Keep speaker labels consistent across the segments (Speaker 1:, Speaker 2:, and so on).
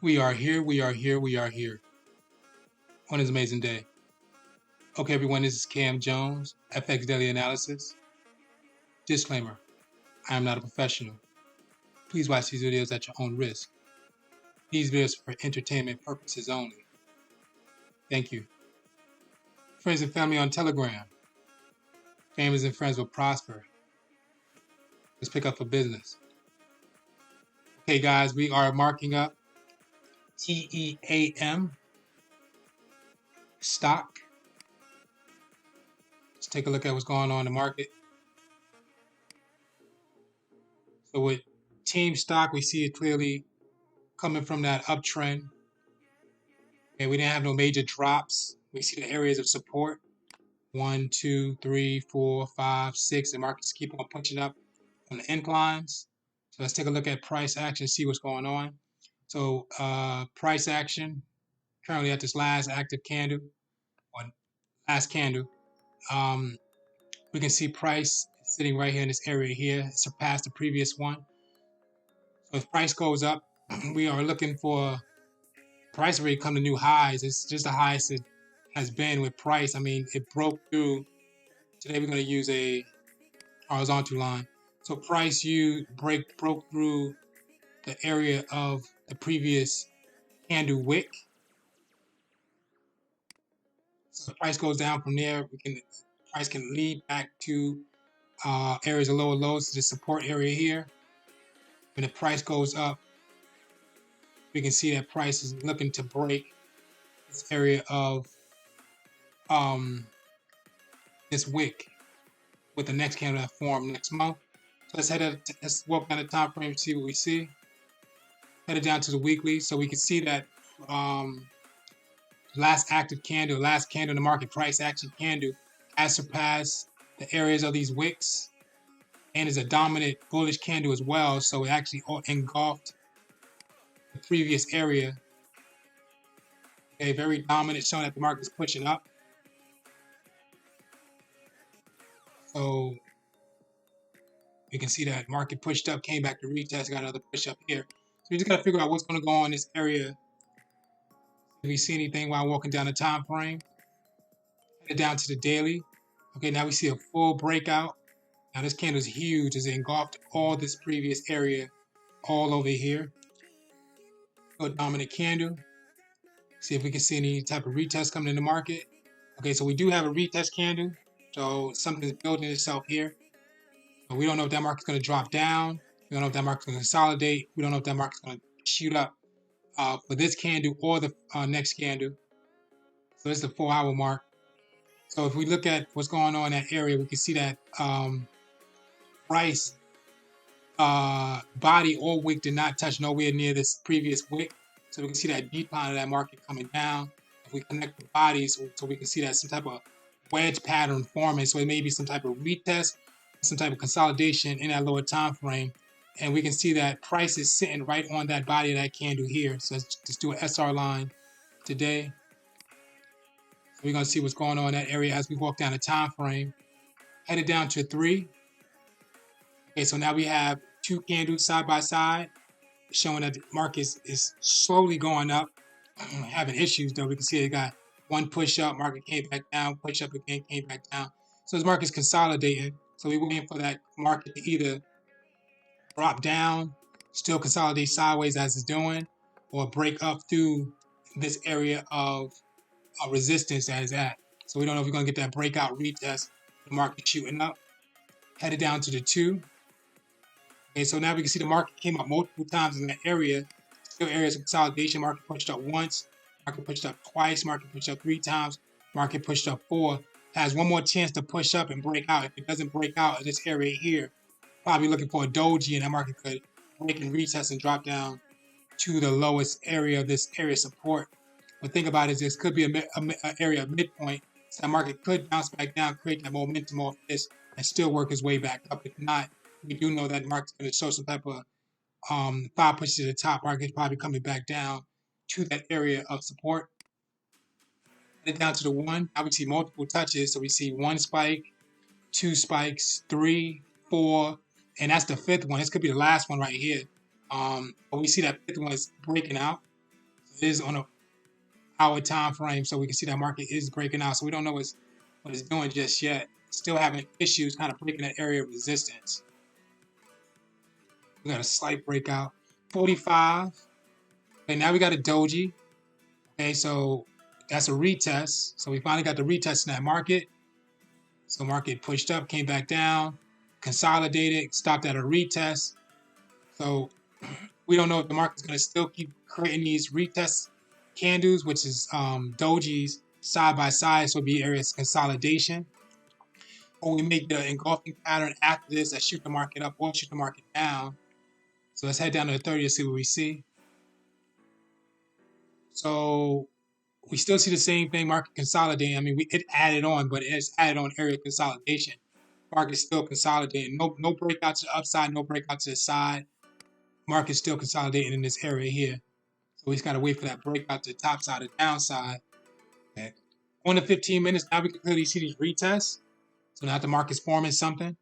Speaker 1: We are here, we are here, we are here on this amazing day. Okay, everyone, this is Cam Jones, FX Daily Analysis. Disclaimer, I am not a professional. Please watch these videos at your own risk. These videos are for entertainment purposes only. Thank you. Friends and family on Telegram. Families and friends will prosper. Let's pick up for business. Okay, guys, we are marking up TEAM stock. Let's take a look at what's going on in the market. So with team stock, we see it clearly coming from that uptrend. Okay, we didn't have no major drops. We see the areas of support. 1, 2, 3, 4, 5, 6. The markets keep on punching up on the inclines. So let's take a look at price action, see what's going on. So price action currently at this last active candle, or last candle. We can see price sitting right here in this area here. It surpassed the previous one. So if price goes up, we are looking for price rate come to new highs. It's just the highest it has been with price. I mean, it broke through. Today we're going to use a horizontal line. So price broke through the area of the previous candle wick. So the price goes down from there. Price can lead back to areas of lower lows to the support area here. When the price goes up, we can see that price is looking to break this area of this wick with the next candle that formed next month. So let's walk down the time frame and see what we see. Headed down to the weekly, so we can see that last active candle, last candle in the market, price action candle, has surpassed the areas of these wicks and is a dominant bullish candle as well. So it actually engulfed the previous area. Okay, very dominant, showing that the market is pushing up. So you can see that market pushed up, came back to retest, got another push up here. So we just got to figure out what's going to go on in this area. If we see anything while walking down the time frame, headed down to the daily. Okay, now we see a full breakout. Now this candle is huge as it engulfed all this previous area all over here. So dominant candle. See if we can see any type of retest coming in the market. Okay, so we do have a retest candle. So something's building itself here. But we don't know if that market's going to drop down. We don't know if that market's going to consolidate. We don't know if that market's going to shoot up for this candle or the next candle. So this is the 4-hour mark. So if we look at what's going on in that area, we can see that price body or wick did not touch nowhere near this previous wick. So we can see that decline of that market coming down. If we connect the bodies, so we can see that some type of wedge pattern forming. So it may be some type of retest, some type of consolidation in that lower time frame. And we can see that price is sitting right on that body of that candle here. So let's just do an SR line today. So we're going to see what's going on in that area as we walk down the time frame. Headed down to 3. Okay, so now we have 2 candles side by side, showing that the market is slowly going up. Having issues though. We can see it got one push up, market came back down, push up again, came back down. So this market's consolidating. So we're waiting for that market to either drop down, still consolidate sideways as it's doing, or break up through this area of resistance that is at. So we don't know if we're going to get that breakout retest. The market shooting up. Headed down to the 2. Okay, so now we can see the market came up multiple times in that area. Still areas of consolidation. Market pushed up once. Market pushed up twice. Market pushed up 3 times. Market pushed up 4. Has one more chance to push up and break out. If it doesn't break out in this area here, probably looking for a doji, and that market could break and retest and drop down to the lowest area of this area support. But think about it, this could be an area of midpoint. So that market could bounce back down, create that momentum off this, and still work its way back up. If not, we do know that the market's going to show some type of 5 pushes to the top. Market's probably coming back down to that area of support. Headed down to the 1. Now we see multiple touches. So we see 1 spike, 2 spikes, 3, 4, and that's the 5th one. This could be the last one right here. But we see that 5th one is breaking out. It is on a hour time frame, so we can see that market is breaking out. So we don't know what it's doing just yet. Still having issues kind of breaking that area of resistance. We got a slight breakout. 45. Okay, now we got a doji. Okay, so that's a retest. So we finally got the retest in that market. So market pushed up, came back down, consolidated, stopped at a retest. So we don't know if the market's going to still keep creating these retest candles, which is dojis side by side, so it'll be areas of consolidation. Or we make the engulfing pattern after this that shoot the market up or shoot the market down. So let's head down to the 30 to see what we see. So we still see the same thing, market consolidating. I mean, it added on, but it's added on area consolidation. Market still consolidating. No breakout to the upside, no breakout to the side. Market still consolidating in this area here. So we just got to wait for that breakout to the top side or downside. Okay. On the 15 minutes, now we can clearly see these retests. So now the market's forming something.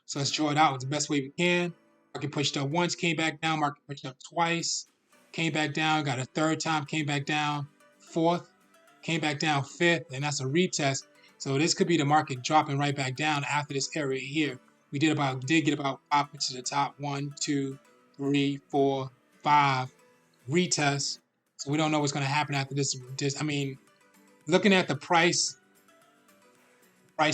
Speaker 1: So let's draw it out the best way we can. Market pushed up once, came back down. Market pushed up twice, came back down. Got a third time, came back down. Fourth, came back down. Fifth, and that's a retest. So this could be the market dropping right back down after this area here. We did get about 5 points to the top. 1, 2, 3, 4, 5 retests. So we don't know what's going to happen after this. I mean, looking at the price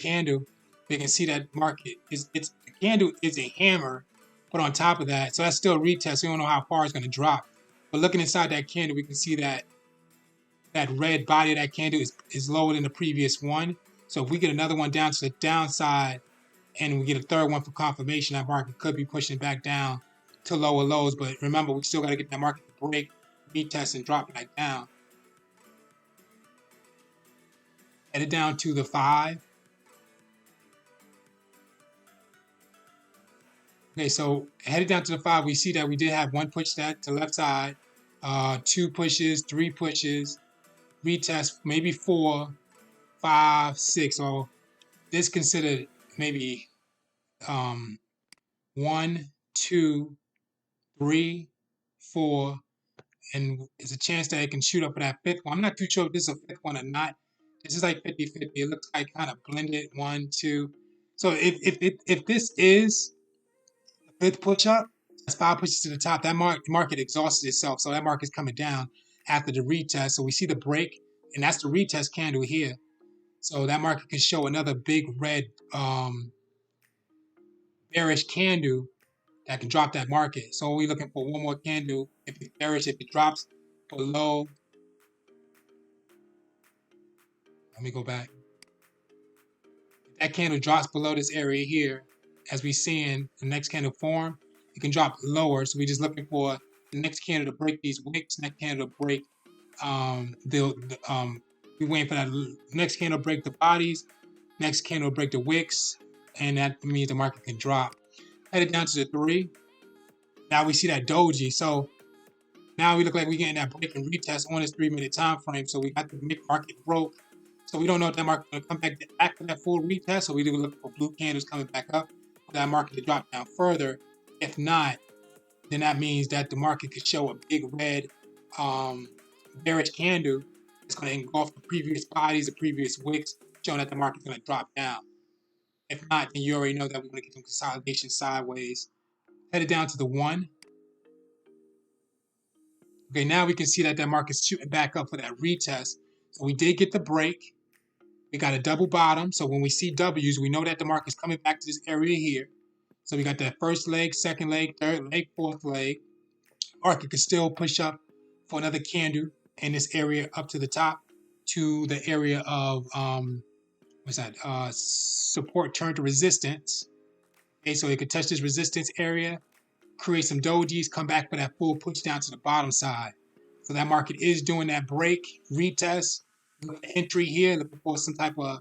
Speaker 1: candle, we can see that market the candle is a hammer, but on top of that, so that's still a retest. We don't know how far it's going to drop. But looking inside that candle, we can see that that red body of that candle is lower than the previous one. So if we get another one down to the downside and we get a third one for confirmation, that market could be pushing back down to lower lows. But remember, we still got to get that market to break, retest, and drop back down. Headed down to the 5. Okay, so headed down to the 5, we see that we did have one push that to the left side, 2 pushes, 3 pushes, retest, maybe 4, 5, 6. So this considered maybe 1, 2, 3, 4, and there's a chance that it can shoot up for that 5th one. I'm not too sure if this is a 5th one or not. This is like 50-50. It looks like kind of blended 1, 2. So if this is a 5th push up, that's 5 pushes to the top. That market exhausted itself, so that market's coming down after the retest. So we see the break, and that's the retest candle here. So that market can show another big red bearish candle that can drop that market. So we're looking for one more candle. If it's bearish, if it drops below, let me go back. If that candle drops below this area here, as we see in the next candle form, it can drop lower. So we're just looking for the next candle to break these wicks, next candle to break we're waiting for that next candle to break the bodies, next candle to break the wicks, and that means the market can drop. Headed down to the 3. Now we see that doji. So now we look like we're getting that break and retest on this 3-minute time frame. So we got the market broke. So we don't know if that market will come back after that full retest. So we're looking for blue candles coming back up for that market to drop down further. If not, then that means that the market could show a big red bearish candle. It's going to engulf the previous bodies, the previous wicks, showing that the market's going to drop down. If not, then you already know that we're going to get some consolidation sideways. Headed down to the 1. Okay, now we can see that market's shooting back up for that retest. So we did get the break. We got a double bottom. So when we see W's, we know that the market's coming back to this area here. So we got that first leg, second leg, third leg, fourth leg. Market could still push up for another candle in this area up to the top to the area of support turn to resistance. Okay, so it could touch this resistance area, create some dojis, come back for that full push down to the bottom side. So that market is doing that break, retest, entry here, looking for some type of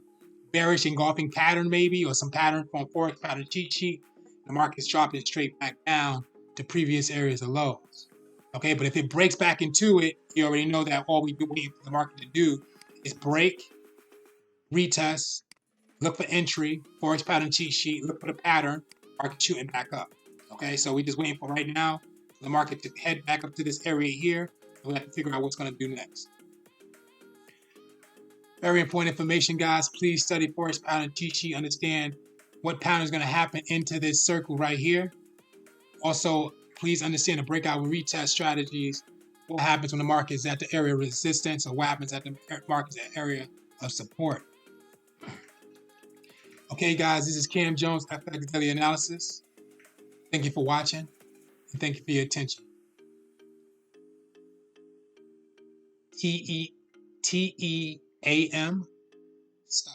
Speaker 1: bearish engulfing pattern maybe, or some pattern from Forex pattern cheat sheet. The market's dropping straight back down to previous areas of lows. Okay, but if it breaks back into it, you already know that all we do waiting for the market to do is break, retest, look for entry, Forex pattern cheat sheet, look for the pattern, market shooting back up. Okay, so we're just waiting for right now the market to head back up to this area here. We have to figure out what's going to do next. Very important information, guys. Please study Forex pattern cheat sheet. Understand what pattern is going to happen into this circle right here. Also, please understand the breakout and retest strategies. What happens when the market is at the area of resistance, or what happens at the market is at the area of support. Okay, guys, this is Cam Jones, FX Daily Analysis. Thank you for watching, and thank you for your attention. TEAM. Stop.